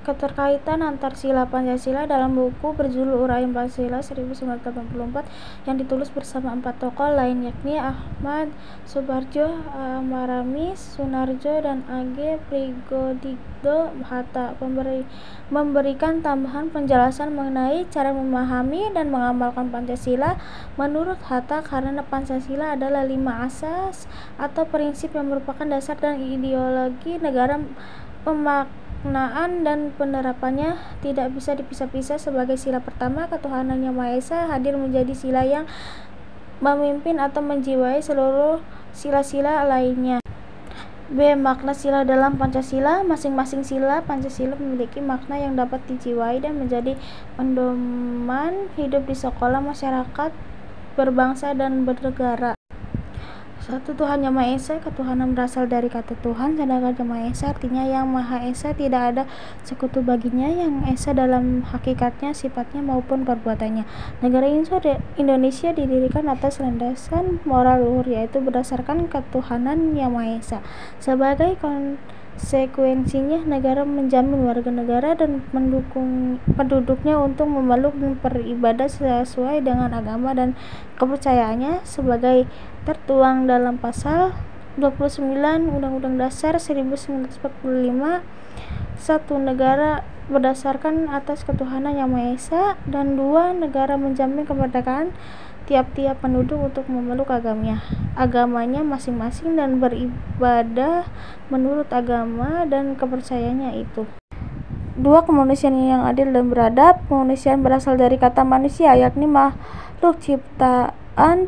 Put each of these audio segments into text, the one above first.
Keterkaitan antar sila Pancasila dalam buku berjudul Uraian Pancasila 1984 yang ditulis bersama 4 tokoh lain yakni Ahmad Subarjo, Maramis, Sunarjo, dan A.G. Prigodikdo Hatta memberikan tambahan penjelasan mengenai cara memahami dan mengamalkan Pancasila. Menurut Hatta, karena Pancasila adalah 5 asas atau prinsip yang merupakan dasar dan ideologi negara, pemaknaan dan penerapannya tidak bisa dipisah-pisah. Sebagai sila pertama, ketuhanan Yang Maha Esa hadir menjadi sila yang memimpin atau menjiwai seluruh sila-sila lainnya. B. Makna sila dalam Pancasila. Masing-masing sila Pancasila memiliki makna yang dapat dijiwai dan menjadi pedoman hidup di sekolah, masyarakat, berbangsa, dan bernegara. 1. Tuhan Yang Maha Esa. Ketuhanan berasal dari kata Tuhan, sedangkan Yang Maha Esa artinya Yang Maha Esa, tidak ada sekutu baginya. Yang Esa dalam hakikatnya, sifatnya maupun perbuatannya. Negara Indonesia didirikan atas landasan moral luhur, yaitu berdasarkan ketuhanan Yang Maha Esa. Sebagai konsekuensinya, negara menjamin warga negara dan mendukung penduduknya untuk memeluk dan beribadah sesuai dengan agama dan kepercayaannya, sebagai tertuang dalam pasal 29 Undang-Undang Dasar 1945. 1. Negara berdasarkan atas ketuhanan Yang Maha Esa, dan 2. Negara menjamin kemerdekaan tiap-tiap penduduk untuk memeluk agamanya masing-masing dan beribadah menurut agama dan kepercayaannya itu. 2. Kemanusiaan yang adil dan beradab. Kemanusiaan berasal dari kata manusia, yakni makhluk ciptaan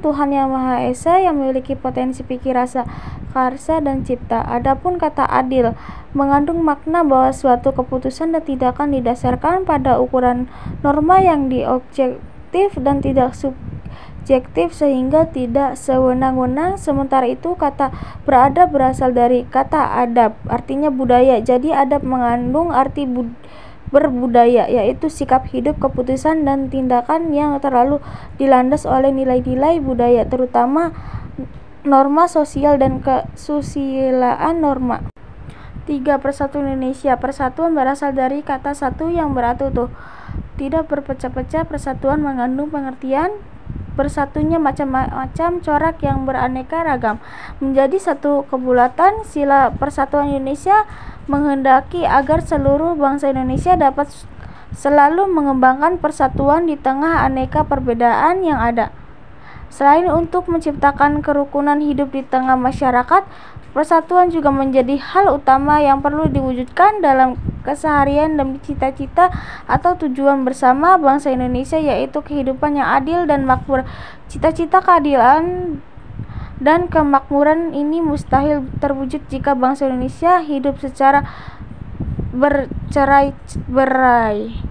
Tuhan Yang Maha Esa yang memiliki potensi pikir, rasa, karsa, dan cipta. Adapun kata adil mengandung makna bahwa suatu keputusan dan tindakan didasarkan pada ukuran norma yang objektif dan tidak subjektif sehingga tidak sewenang-wenang. Sementara itu, kata beradab berasal dari kata adab, artinya budaya. Jadi adab mengandung arti berbudaya, yaitu sikap hidup, keputusan, dan tindakan yang terlalu dilandas oleh nilai-nilai budaya, terutama norma sosial dan kesusilaan norma. 3. Persatuan Indonesia. Persatuan berasal dari kata satu yang beratuh, tidak berpecah-pecah. Persatuan mengandung pengertian bersatunya macam-macam corak yang beraneka ragam menjadi satu kebulatan. Sila Persatuan Indonesia menghendaki agar seluruh bangsa Indonesia dapat selalu mengembangkan persatuan di tengah aneka perbedaan yang ada. Selain untuk menciptakan kerukunan hidup di tengah masyarakat, persatuan juga menjadi hal utama yang perlu diwujudkan dalam keseharian demi cita-cita atau tujuan bersama bangsa Indonesia, yaitu kehidupan yang adil dan makmur. Cita-cita keadilan dan kemakmuran ini mustahil terwujud jika bangsa Indonesia hidup secara bercerai-berai.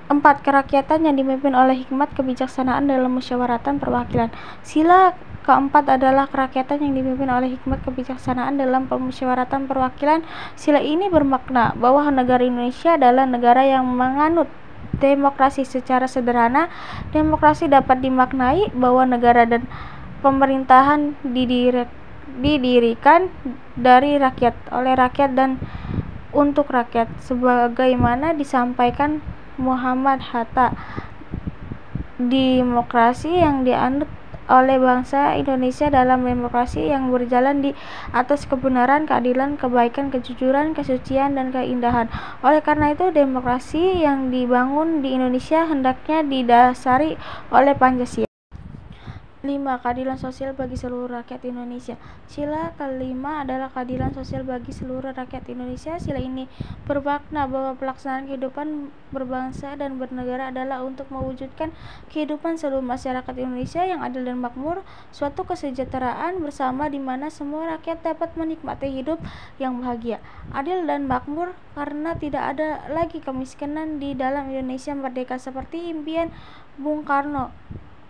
4. Kerakyatan yang dipimpin oleh hikmat kebijaksanaan dalam musyawaratan perwakilan. Sila keempat adalah kerakyatan yang dipimpin oleh hikmat kebijaksanaan dalam musyawaratan perwakilan. Sila ini bermakna bahwa negara Indonesia adalah negara yang menganut demokrasi. Secara sederhana, demokrasi dapat dimaknai bahwa negara dan pemerintahan didirikan dari rakyat, oleh rakyat, dan untuk rakyat, sebagaimana disampaikan Muhammad Hatta. Demokrasi yang dianut oleh bangsa Indonesia dalam demokrasi yang berjalan di atas kebenaran, keadilan, kebaikan, kejujuran, kesucian, dan keindahan. Oleh karena itu, demokrasi yang dibangun di Indonesia hendaknya didasari oleh Pancasila. 5. Keadilan sosial bagi seluruh rakyat Indonesia. Sila kelima adalah keadilan sosial bagi seluruh rakyat Indonesia. Sila ini bermakna bahwa pelaksanaan kehidupan berbangsa dan bernegara adalah untuk mewujudkan kehidupan seluruh masyarakat Indonesia yang adil dan makmur, suatu kesejahteraan bersama di mana semua rakyat dapat menikmati hidup yang bahagia, adil, dan makmur, karena tidak ada lagi kemiskinan di dalam Indonesia merdeka seperti impian Bung Karno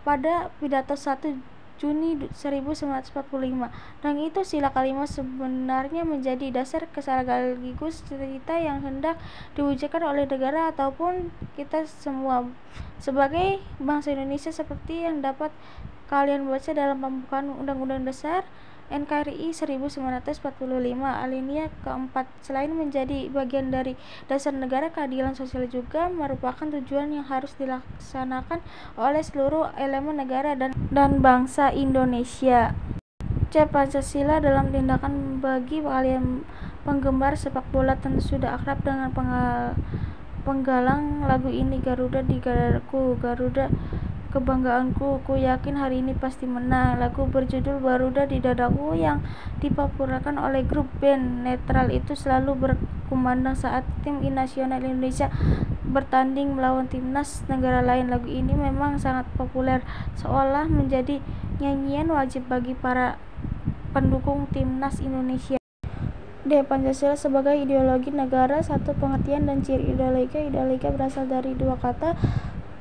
pada pidato 1 Juni 1945. Dan itu sila kelima sebenarnya menjadi dasar sekaligus cerita yang hendak diwujudkan oleh negara ataupun kita semua sebagai bangsa Indonesia, seperti yang dapat kalian baca dalam pembukaan Undang-Undang Dasar NKRI 1945 alinea keempat. Selain menjadi bagian dari dasar negara, keadilan sosial juga merupakan tujuan yang harus dilaksanakan oleh seluruh elemen negara dan bangsa Indonesia. C. Pancasila dalam tindakan. Bagi kalian penggemar sepak bola tentu sudah akrab dengan penggalang lagu ini, Garuda di dadaku, Garuda kebanggaanku, ku yakin hari ini pasti menang. Lagu berjudul Garuda di Dadaku yang dipopulerkan oleh grup band netral itu selalu berkumandang saat tim nasional Indonesia bertanding melawan timnas negara lain. Lagu ini memang sangat populer, seolah menjadi nyanyian wajib bagi para pendukung timnas Indonesia. D. Pancasila sebagai ideologi negara. Satu, pengertian dan ciri ideologi. Ideologi berasal dari dua kata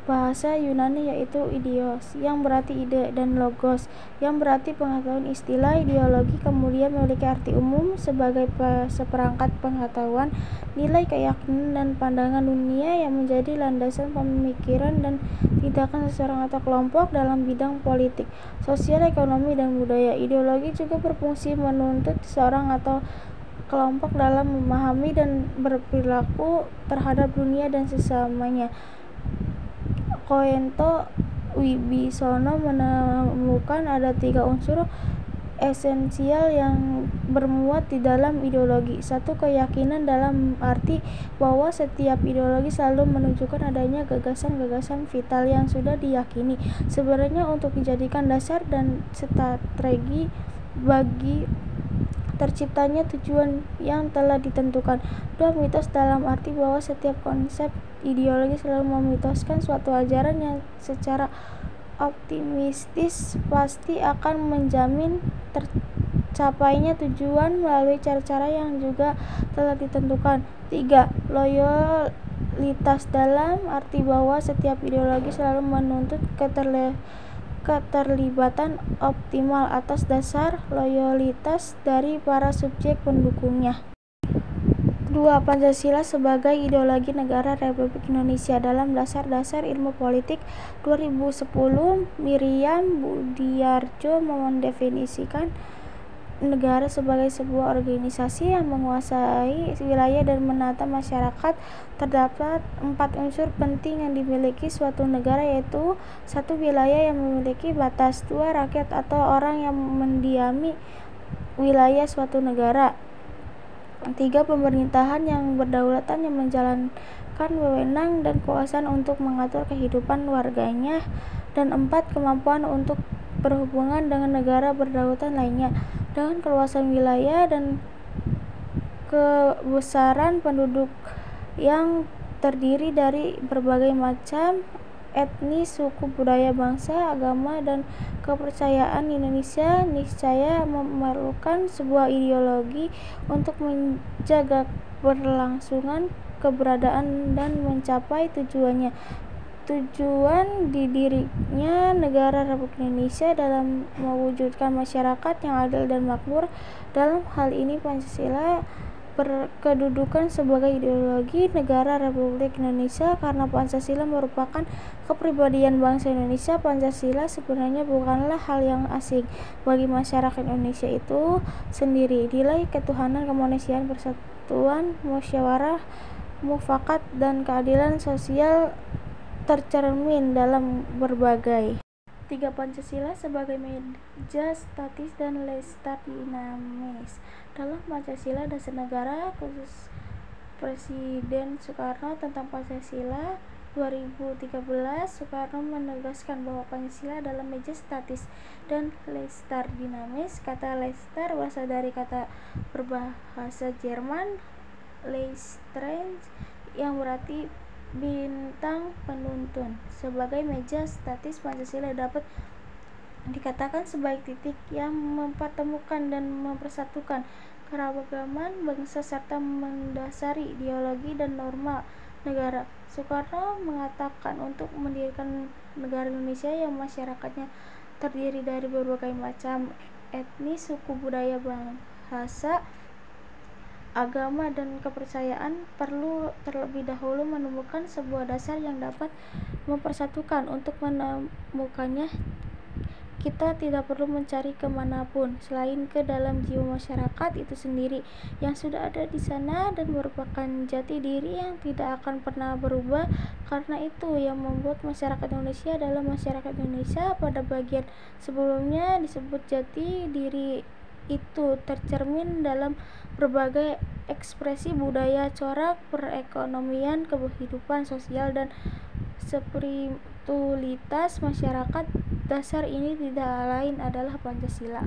bahasa Yunani, yaitu ideos yang berarti ide dan logos yang berarti pengetahuan. Istilah ideologi kemudian memiliki arti umum sebagai seperangkat pengetahuan, nilai, keyakinan, dan pandangan dunia yang menjadi landasan pemikiran dan tindakan seseorang atau kelompok dalam bidang politik, sosial, ekonomi, dan budaya. Ideologi juga berfungsi menuntut seseorang atau kelompok dalam memahami dan berperilaku terhadap dunia dan sesamanya. Koento Wibisono menemukan ada 3 unsur esensial yang bermuat di dalam ideologi. 1. Keyakinan, dalam arti bahwa setiap ideologi selalu menunjukkan adanya gagasan-gagasan vital yang sudah diyakini sebenarnya untuk dijadikan dasar dan strategi bagi terciptanya tujuan yang telah ditentukan. 2. Mitos, dalam arti bahwa setiap konsep ideologi selalu memitoskan suatu ajaran yang secara optimistis pasti akan menjamin tercapainya tujuan melalui cara-cara yang juga telah ditentukan. 3. Loyalitas, dalam arti bahwa setiap ideologi selalu menuntut keterlibatan optimal atas dasar loyalitas dari para subjek pendukungnya. 2. Pancasila sebagai ideologi negara Republik Indonesia. Dalam Dasar-Dasar Ilmu Politik 2010, Miriam Budiarjo mendefinisikan negara sebagai sebuah organisasi yang menguasai wilayah dan menata masyarakat. Terdapat 4 unsur penting yang dimiliki suatu negara, yaitu 1. Wilayah yang memiliki batas. 2. Rakyat atau orang yang mendiami wilayah suatu negara. 3. Pemerintahan yang berdaulat yang menjalankan wewenang dan kekuasaan untuk mengatur kehidupan warganya. Dan 4. Kemampuan untuk berhubungan dengan negara berdaulat lainnya dengan keluasan wilayah dan kebesaran penduduk yang terdiri dari berbagai macam etnis, suku, budaya, bangsa, agama, dan kepercayaan. Indonesia niscaya memerlukan sebuah ideologi untuk menjaga berlangsungan keberadaan dan mencapai tujuannya. Tujuan didirinya negara Republik Indonesia dalam mewujudkan masyarakat yang adil dan makmur. Dalam hal ini Pancasila berkedudukan sebagai ideologi negara Republik Indonesia karena Pancasila merupakan kepribadian bangsa Indonesia. Pancasila sebenarnya bukanlah hal yang asing bagi masyarakat Indonesia itu sendiri. Nilai ketuhanan, kemanusiaan, persatuan, musyawarah, mufakat, dan keadilan sosial tercermin dalam berbagai. 3. Pancasila sebagai meja statis dan lestar dinamis. Dalam Pancasila Dasar Negara khusus Presiden Soekarno tentang Pancasila 2013, Soekarno menegaskan bahwa Pancasila adalah meja statis dan lestar dinamis. Kata lestar berasal dari kata berbahasa Jerman Leistern yang berarti bintang penuntun. Sebagai meja statis, Pancasila dapat dikatakan sebagai titik yang mempertemukan dan mempersatukan keragaman bangsa serta mendasari ideologi dan norma negara. Soekarno mengatakan untuk mendirikan negara Indonesia yang masyarakatnya terdiri dari berbagai macam etnis, suku, budaya, bahasa, agama, dan kepercayaan, perlu terlebih dahulu menemukan sebuah dasar yang dapat mempersatukan. Untuk menemukannya, kita tidak perlu mencari kemanapun selain ke dalam jiwa masyarakat itu sendiri yang sudah ada di sana dan merupakan jati diri yang tidak akan pernah berubah. Karena itu yang membuat masyarakat Indonesia adalah masyarakat Indonesia. Pada bagian sebelumnya disebut jati diri itu tercermin dalam berbagai ekspresi budaya, corak perekonomian, kehidupan sosial, dan spiritualitas masyarakat. Dasar ini tidak lain adalah Pancasila.